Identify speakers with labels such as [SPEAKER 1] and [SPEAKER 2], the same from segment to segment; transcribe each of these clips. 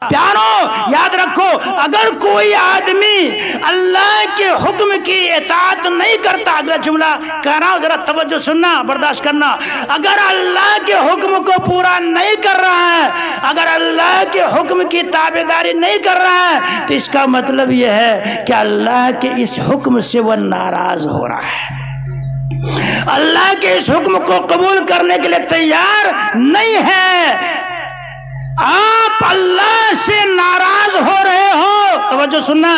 [SPEAKER 1] پیارو یاد رکھو، اگر کوئی آدمی اللہ کے حکم کی اطاعت نہیں کرتا، اگلا جملہ کہہ رہا ہوں ذرا توجہ سننا، برداشت کرنا، اگر اللہ کے حکم کو پورا نہیں کر رہا ہے، اگر اللہ کے حکم کی تابعداری نہیں کر رہا ہے، تو اس کا مطلب یہ ہے کہ اللہ کے اس حکم سے وہ ناراض ہو رہا ہے، اللہ کے اس حکم کو قبول کرنے کے لیے تیار نہیں ہے۔ آپ اللہ سے ناراض ہو رہے ہو، توجہ سننا،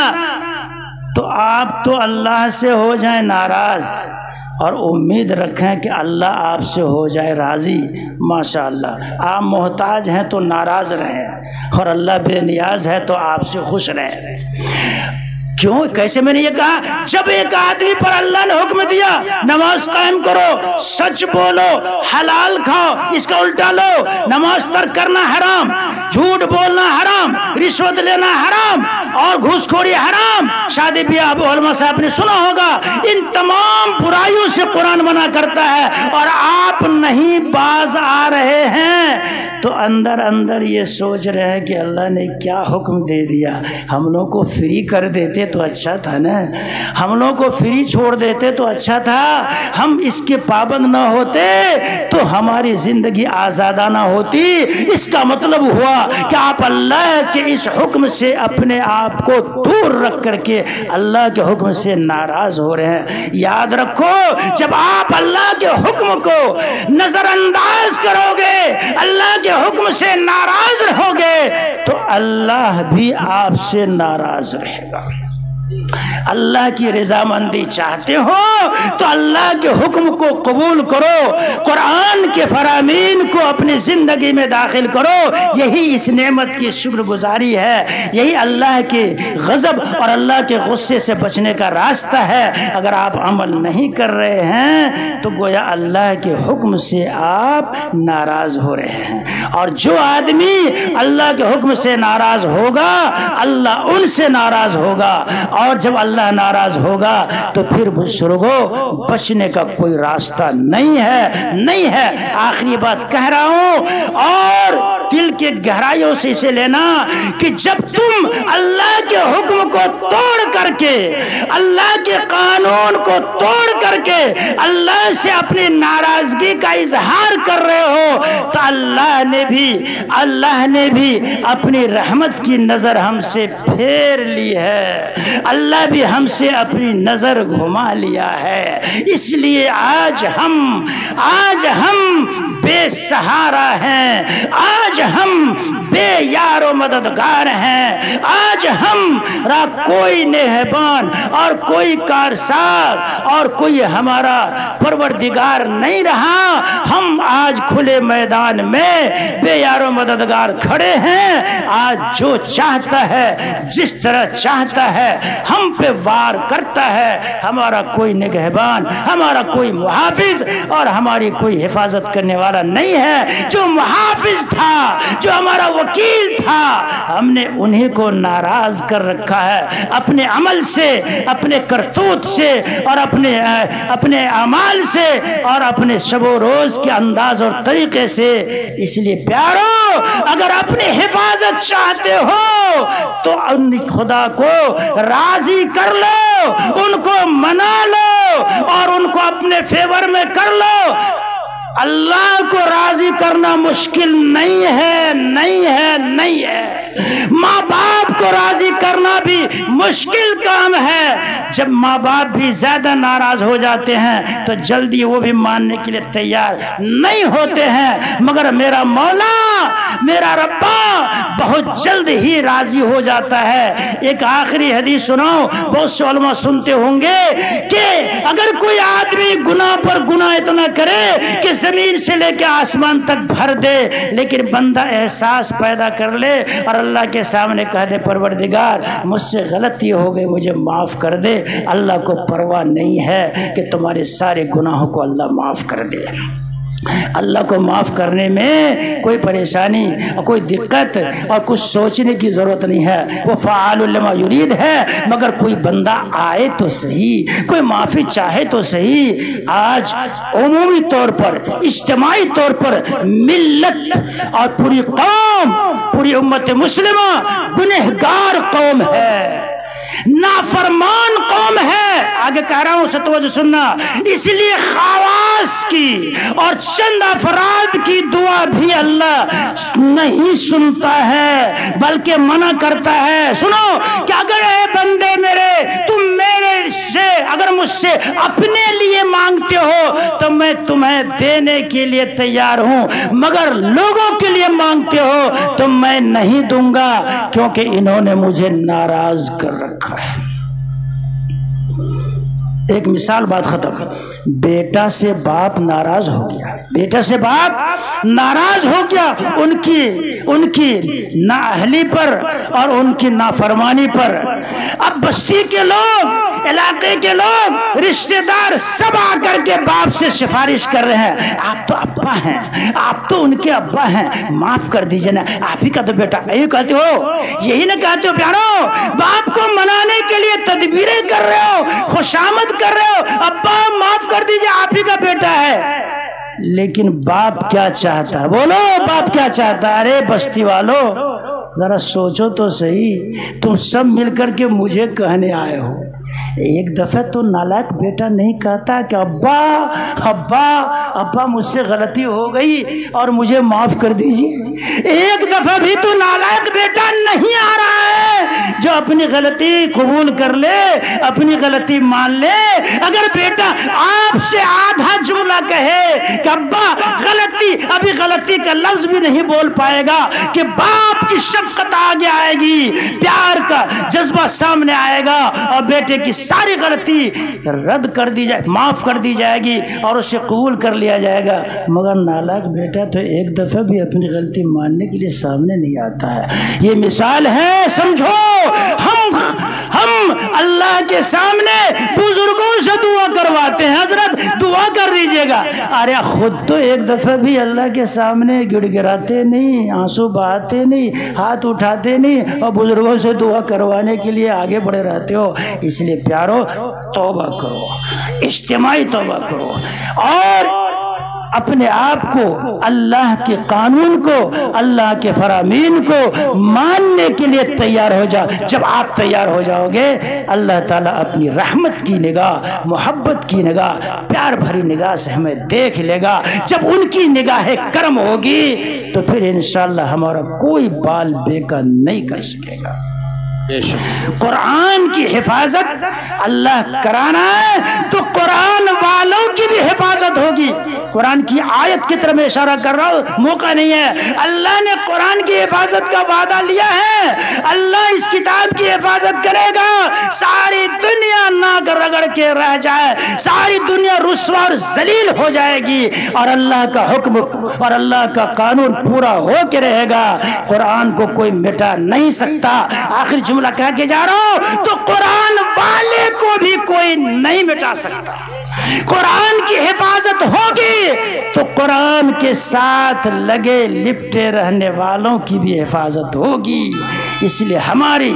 [SPEAKER 1] تو آپ تو اللہ سے ہو جائیں ناراض اور امید رکھیں کہ اللہ آپ سے ہو جائے راضی۔ ماشاءاللہ، آپ محتاج ہیں تو ناراض رہیں اور اللہ بے نیاز ہے تو آپ سے خوش رہیں۔ کیوں؟ کیسے میں نے یہ کہا؟ جب ایک آدمی پر اللہ نے حکم دیا نماز قائم کرو، سچ بولو، حلال کھاؤ، اس کا الٹا لو، نماز ترک کرنا حرام، جھوٹ بولنا حرام، رشوت لینا حرام اور گھوس خوری حرام، شادی بیاہ علماء صاحب نے سنا ہوگا، ان تمام برائیوں سے قرآن منع کرتا ہے، اور آپ نہیں باز آ رہے ہیں تو اندر اندر یہ سوچ رہے ہیں کہ اللہ نے کیا حکم دے دیا، ہم لوگ کو فری کر دیتے تو اچھا تھا نا، ہم لوگ کو فری چھوڑ دیتے تو اچھا تھا، ہم اس کے پابند نہ ہوتے تو ہماری زندگی آزادانہ ہوتی۔ اس کا مطلب ہوا کہ آپ اللہ کے اس حکم سے اپنے آپ کو دور رکھ کر کے اللہ کے حکم سے ناراض ہو رہے ہیں۔ یاد رکھو، جب آپ اللہ کے حکم کو نظر انداز کرو گے، اللہ کے حکم سے ناراض رہو گے، تو اللہ بھی آپ سے ناراض رہے گا۔ اللہ کی رضامندی چاہتے ہو تو اللہ کے حکم کو قبول کرو، قرآن کے فرامین کو اپنی زندگی میں داخل کرو، یہی اس نعمت کی شکر گزاری ہے، یہی اللہ کے غضب اور اللہ کے غصے سے بچنے کا راستہ ہے۔ اگر آپ عمل نہیں کر رہے ہیں تو گویا اللہ کے حکم سے آپ ناراض ہو رہے ہیں، اور جو آدمی اللہ کے حکم سے ناراض ہوگا اللہ ان سے ناراض ہوگا، اور جب اللہ ناراض ہوگا تو پھر بزرگوں بچنے کا کوئی راستہ نہیں ہے۔ آخری بات کہہ رہا ہوں اور دل کے گہرائیوں سے اسے لینا کہ جب تم اللہ کے حکم کو توڑ کر کے، اللہ کے قانون کو توڑ کر کے اللہ سے اپنی ناراضگی کا اظہار کر رہے ہو تو اللہ نے بھی اپنی رحمت کی نظر ہم سے پھیر لی ہے، اللہ بھی ہم سے اپنی نظر گھما لیا ہے۔ اس لیے آج ہم بے سہارا ہیں، آج ہم بے یار و مددگار ہیں، آج ہمارا کوئی نگہبان اور کوئی کارساز اور کوئی ہمارا پروردگار نہیں رہا۔ ہم آج کھلے میدان میں بے یار و مددگار کھڑے ہیں، آج جو چاہتا ہے جس طرح چاہتا ہے ہم پہ وار کرتا ہے، ہمارا کوئی نگہبان، ہمارا کوئی محافظ اور ہماری کوئی حفاظت کرنے والا نہیں ہے۔ جو محافظ تھا، جو ہمارا وکیل تھا، ہم نے انہی کو ناراض کر رکھا ہے اپنے عمل سے، اپنے کرتوت سے اور اپنے اعمال سے اور اپنے شب و روز کے انداز اور طریقے سے۔ اس لیے پیارو، اگر اپنی حفاظت چاہتے ہو تو ان خدا کو راضی کر لو، ان کو منا لو اور ان کو اپنے فیور میں کر لو۔ اللہ کو راضی کرنا مشکل نہیں ہے۔ ماں باپ کو راضی کرنا بھی مشکل کام ہے۔ جب ماں باپ بھی زیادہ ناراض ہو جاتے ہیں تو جلدی وہ بھی ماننے کے لیے تیار نہیں ہوتے ہیں، مگر میرا مولا، میرا ربا بہت جلد ہی راضی ہو جاتا ہے۔ ایک آخری حدیث سناؤ، بہت سے علماء سنتے ہوں گے کہ اگر کوئی آدمی گناہ پر گناہ اتنا کرے کہ زمین سے لے کے آسمان تک بھر دے، لیکن بندہ احساس پیدا کر لے اور اللہ کے سامنے کہہ دے پروردگار مجھ سے غلطی ہو گئی، مجھے معاف کر دے، اللہ کو پرواہ نہیں ہے کہ تمہارے سارے گناہوں کو اللہ معاف کر دے۔ اللہ کو معاف کرنے میں کوئی پریشانی اور کوئی دقت اور کچھ سوچنے کی ضرورت نہیں ہے، وہ فعال لما یرید ہے، مگر کوئی بندہ آئے تو صحیح، کوئی معافی چاہے تو صحیح۔ آج عمومی طور پر، اجتماعی طور پر ملت اور پوری قوم पूरी उम्मत मुस्लिमा गुनहगार कौम है, नाफरमान कौम है। आगे कह रहा हूं, तवज्जो सुनना। इसलिए खवास की और चंद अफराद की दुआ भी अल्लाह नहीं सुनता है, बल्कि मना करता है। सुनो कि अगर ए बंदे मेरे, तुम मेरे से अगर मुझसे अपने लिए मांगते हो तो मैं तुम्हें देने के लिए तैयार हूं, मगर लोगों के लिए मांगते हो तो मैं नहीं दूंगा, क्योंकि इन्होंने मुझे नाराज कर रखा है। एक मिसाल, बात खत्म। बेटा से बाप नाराज हो गया, बेटा से बाप नाराज हो गया उनकी नाअहली पर और उनकी नाफरमानी पर। अब बस्ती के लोग, इलाके के लोग, रिश्तेदार सब आकर के बाप से सिफारिश कर रहे हैं, आप तो अब्बा हैं, आप तो उनके अब्बा हैं, माफ कर दीजिए ना, आप ही का तो बेटा। यही कहते हो, यही ना कहते हो प्यारो? बाप को मनाने के लिए तदबीरें कर रहे हो, खुशामद कर रहे हो, अब्बा माफ कर दीजिए, आप ही का बेटा है। लेकिन बाप क्या चाहता है? बोलो, बाप क्या चाहता है? अरे बस्ती वालों, जरा सोचो तो सही, तुम सब मिलकर के मुझे कहने आए हो। एक दफे तो नालायक बेटा नहीं कहता कि अब्बा अब्बा अब्बा मुझसे गलती हो गई और मुझे माफ कर दीजिए। एक दफा भी तो नालायक बेटा नहीं आ रहा है जो अपनी गलती कबूल कर ले, अपनी गलती मान ले। अगर बेटा आपसे आधा जुमला कहे कि अब्बा गलती, अभी गलती का लफ्ज भी नहीं बोल पाएगा कि बाप की शफकत आगे आएगी, प्यार का जज्बा सामने आएगा और बेटे की सारी गलती रद्द कर दी जाए, माफ कर दी जाएगी और उसे कबूल कर लिया जाएगा। मगर नालायक बेटा तो एक दफा भी अपनी गलती मानने के लिए सामने नहीं आता है। ये मिसाल है, समझो। हम अल्लाह के सामने बुजुर्गों से दुआ करवाते हैं, हजरत दुआ कर दीजिएगा। अरे खुद तो एक दफा भी अल्लाह के सामने गिड़गिड़ाते नहीं, आंसू बहाते नहीं, हाथ उठाते नहीं और बुजुर्गों से दुआ करवाने के लिए आगे बढ़े रहते हो। इसलिए प्यारो, तौबा करो, इज्तिमाई तौबा करो और अपने आप को, अल्लाह के कानून को, अल्लाह के फरामीन को मानने के लिए तैयार हो जाओ। जब आप तैयार हो जाओगे, अल्लाह ताला अपनी रहमत की निगाह, मोहब्बत की निगाह, प्यार भरी निगाह से हमें देख लेगा। जब उनकी निगाह करम होगी तो फिर इंशाअल्लाह हमारा कोई बाल बेका नहीं कर सकेगा। कुरान की हिफाजत अल्लाह कराना है तो कुरान वालों की भी हिफाजत होगी। कुरान की आयत की तरफ मैं इशारा कर रहा हूँ, मौका नहीं है। अल्लाह ने कुरान की हिफाजत का वादा लिया है, अल्लाह इस किताब की हिफाजत करेगा। सारी दुनिया नाक रगड़ के रह जाए, सारी दुनिया रुस्वा और जलील हो जाएगी और अल्लाह का हुक्म और अल्लाह का कानून पूरा हो के रहेगा। कुरान को कोई मिटा नहीं सकता। आखिर जुमला कह के जा रहा हूं, तो कुरान वाले को भी कोई नहीं मिटा सकता। कुरान की हिफाजत होगी तो कुरान के साथ लगे लिपटे रहने वालों की भी हिफाजत होगी। इसलिए हमारी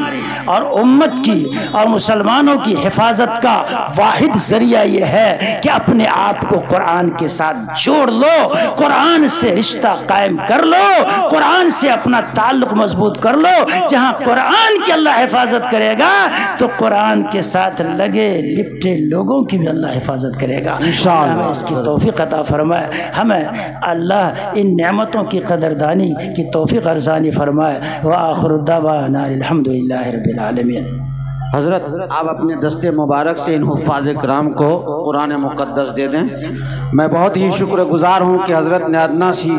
[SPEAKER 1] और उम्मत की और मुसलमानों की हिफाजत का वाहिद जरिया यह है कि अपने आप को कुरान के साथ जोड़ लो, कुरान से रिश्ता कायम कर लो, कुरान से अपना ताल्लुक मजबूत कर लो। जहां कुरान की अल्लाह हिफाजत करेगा तो कुरान के साथ लगे लिपटे लोगों की भी अल्लाह हिफाजत करेगा। इंशाअल्लाह हमें इसकी तौफीक अता फरमाए, हमें अल्लाह इन नेमतों की कदरदानी की तौफीक अर्ज़ानी फरमाए। व आखिरु दावाना अल्हम्दुलिल्लाहि रब्बिल आलमीन।
[SPEAKER 2] हज़रत आप अपने दस्ते मुबारक से इन हुफ़ाज़ किराम को कुरान मुक़द्दस दे दें। मैं बहुत ही शुक्रगुज़ार हूँ कि हज़रत ने अदना सी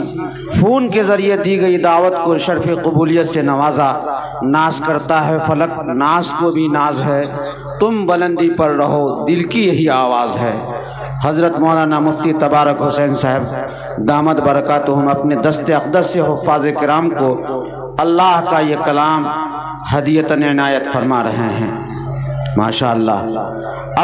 [SPEAKER 2] फ़ोन के ज़रिए दी गई दावत को शर्फ़ क़बूलियत से नवाजा। नाज करता है फलक, नाज को भी नाज है, तुम बुलंदी पर रहो, दिल की यही आवाज़ है। हज़रत मौलाना मुफ्ती तबारक हुसैन साहब दामद बरकातुहुम अपने दस्ते अक़दस से हुफ़ाज़ किराम को अल्लाह का ये कलाम हदियतन इनायत फरमा रहे हैं। माशा अल्लाह।